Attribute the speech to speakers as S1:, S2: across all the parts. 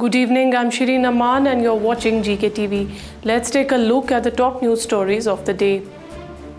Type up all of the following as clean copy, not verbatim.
S1: Good evening, I'm Shireen Aman and you're watching GKTV. Let's take a look at the top news stories of the day.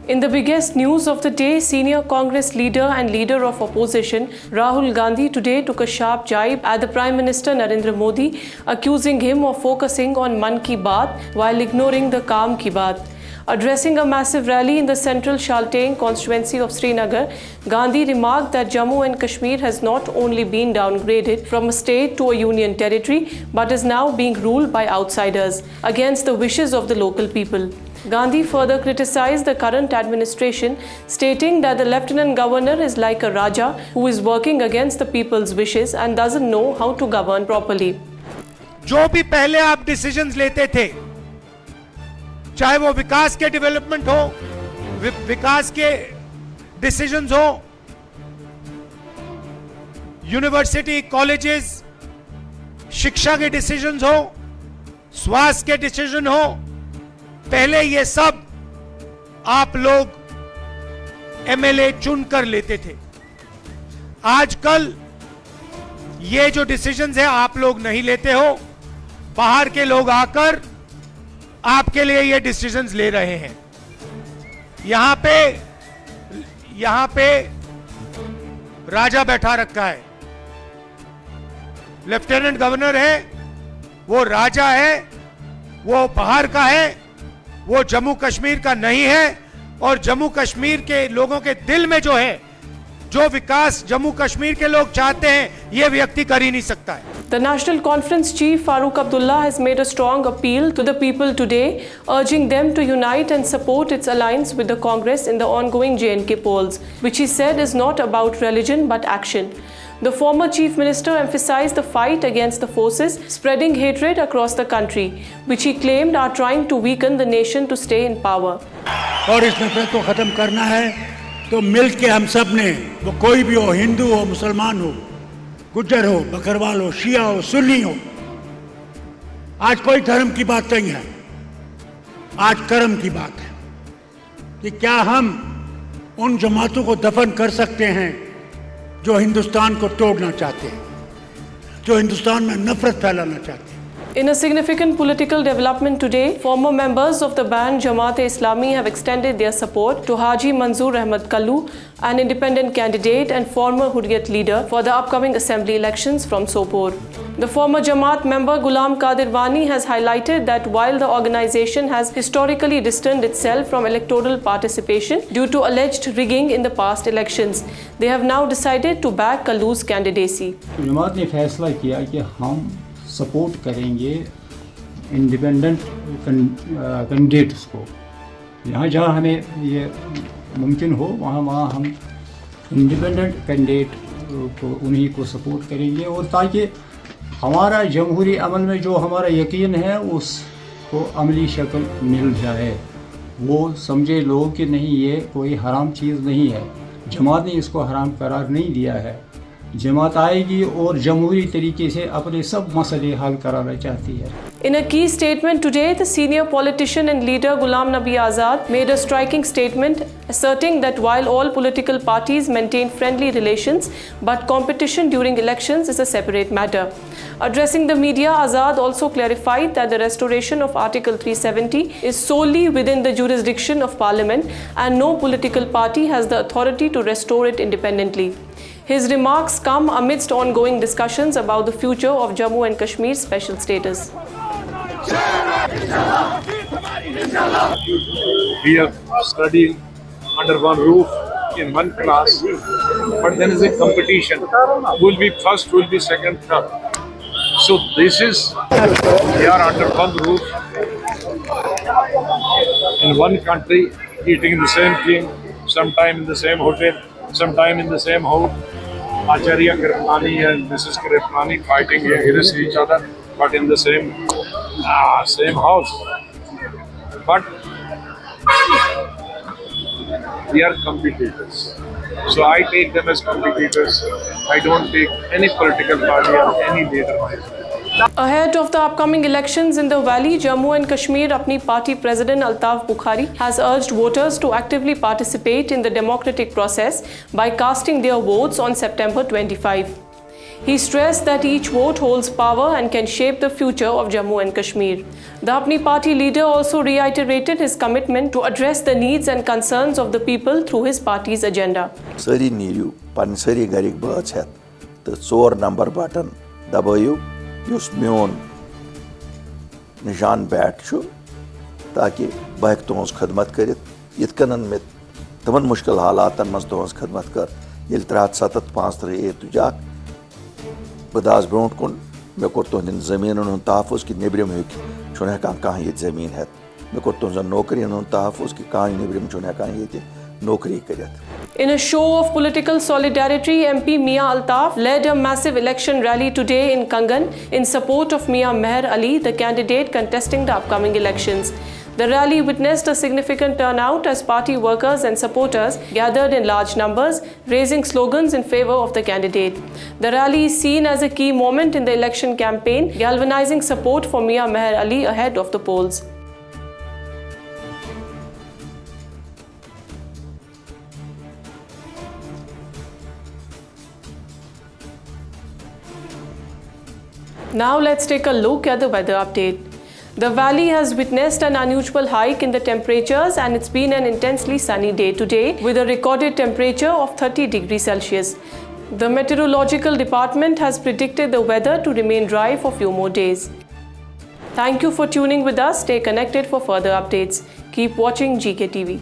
S1: In the biggest news of the day, senior Congress leader and leader of opposition Rahul Gandhi today took a sharp jibe at the Prime Minister Narendra Modi, accusing him of focusing on Man Ki Baat while ignoring the Kaam Ki Baat. Addressing a massive rally in the central Shaltain constituency of Srinagar, Gandhi remarked that Jammu and Kashmir has not only been downgraded from a state to a union territory, but is now being ruled by outsiders, against the wishes of the local people. Gandhi further criticized the current administration, stating that the Lieutenant Governor is like a Raja who is working against the people's wishes and doesn't know how to govern properly.
S2: जो भी पहले आप decisions लेते थे, चाहे वो विकास के development हो, विकास के डिसीजंस हो, यूनिवर्सिटी कॉलेजेस, शिक्षा के डिसीजंस हो, स्वास्थ्य के डिसीजन हो, पहले ये सब आप लोग एमएलए चुनकर लेते थे। आजकल ये जो डिसीजंस है आप लोग नहीं लेते हो, बाहर के लोग आकर आपके लिए ये डिसीजंस ले रहे हैं। यहां पे राजा बैठा रखा है, लेफ्टिनेंट गवर्नर है, वो राजा है, वो बाहर का है, वो जम्मू कश्मीर का नहीं है। और जम्मू कश्मीर के लोगों के दिल में जो है, जो विकास जम्मू कश्मीर के लोग चाहते हैं, ये व्यक्ति कर ही नहीं सकता है।
S1: The National Conference Chief Farooq Abdullah has made a strong appeal to the people today, urging them to unite and support its alliance with the Congress in the ongoing J&K polls, which he said is not about religion but action. The former Chief Minister emphasized the fight against the forces spreading hatred across the country, which he claimed are trying to weaken the nation to stay in power.
S3: और इस नफरत को खत्म करना है तो मिल के हम सब ने, वो कोई भी हो, हिंदू हो, मुसलमान हो, गुज्जर हो, बकरवाल हो, शिया हो, सुन्नी हो, आज कोई धर्म की बात नहीं है, आज कर्म की बात है कि क्या हम उन जमातों को दफन कर सकते हैं जो हिंदुस्तान को तोड़ना चाहते हैं, जो हिंदुस्तान में नफरत फैलाना चाहते हैं।
S1: In a significant political development today, former members of the banned Jamaat-e-Islami have extended their support to Haji Manzoor Ahmad Kallu, an independent candidate and former Hurriyat leader for the upcoming assembly elections from Sopore. The former Jamaat member Ghulam Qadir Wani has highlighted that while the organization has historically distanced itself from electoral participation due to alleged rigging in the past elections, they have now decided to back Kallu's candidacy.
S4: जमात ने फैसला किया कि हम support करेंगे independent candidates को। जहाँ हमें ये मुमकिन हो वहाँ हम इंडिपेंडेंट कैंडिडेट को उन्हीं को सपोर्ट करेंगे, और ताकि हमारा जमहूरी अमल में जो हमारा यकीन है उसको अमली शक्ल मिल जाए। वो समझे लोग कि नहीं, ये कोई हराम चीज़ नहीं है, जमात ने इसको हराम करार नहीं दिया है। जमात आएगी और जमहूरी तरीके से अपने सब मसले हल कराना चाहती है।
S1: In a key statement today, the senior politician and leader Ghulam Nabi Azad made a striking statement asserting that while all political parties maintain friendly relations, but competition during elections is a separate matter. Addressing the media, Azad also clarified that the restoration of Article 370 is solely within the jurisdiction of Parliament and no political party has the authority to restore it independently. His remarks come amidst ongoing discussions about the future of Jammu and Kashmir's special status.
S5: We are studying under one roof in one class, but then is a competition. Who will be first, who will be second, third. So this is, we are under one roof in one country, eating the same thing, sometime in the same hotel, sometime in the same house. Acharya Kripalani and Mrs. Kripalani fighting against each other, but in the same house. But we are competitors. So I take them as competitors. I don't take any political party or any leader myself.
S1: Ahead of the upcoming elections in the Valley, Jammu and Kashmir Apni Party President Altaf Bukhari has urged voters to actively participate in the democratic process by casting their votes on September 25. He stressed that each vote holds power and can shape the future of Jammu and Kashmir. The Apni Party leader also reiterated his commitment to address the needs and concerns of the people through his party's agenda.
S6: Sari neeru, pan sari garik baats hai. The 4 number button dabayu, yus mion nishan बैठ छु ताकि बह तुहस खदमत कर यन मे तमन मुश्किल हालात मज तुहस खदमत कर ये 375 तुजाक बदास ब्रोट कुन मे कोर तुहन जमीन हूँ तहफ़ुज़ कि निब्रम हेकान हेकान कह ये जमीन हेत मे कोर तुहन नौकरियन हूँ तहफ़ुज़ कि कह निब्रम हेकान ये नौकरी कर.
S1: In a show of political solidarity, MP Mia Altaf led a massive election rally today in Kangan in support of Mia Meher Ali, the candidate contesting the upcoming elections. The rally witnessed a significant turnout as party workers and supporters gathered in large numbers, raising slogans in favor of the candidate. The rally is seen as a key moment in the election campaign, galvanizing support for Mia Meher Ali ahead of the polls. Now let's take a look at the weather update. The valley has witnessed an unusual hike in the temperatures and it's been an intensely sunny day today with a recorded temperature of 30 degrees Celsius. The meteorological department has predicted the weather to remain dry for few more days. Thank you for tuning with us. Stay connected for further updates. Keep watching GK TV.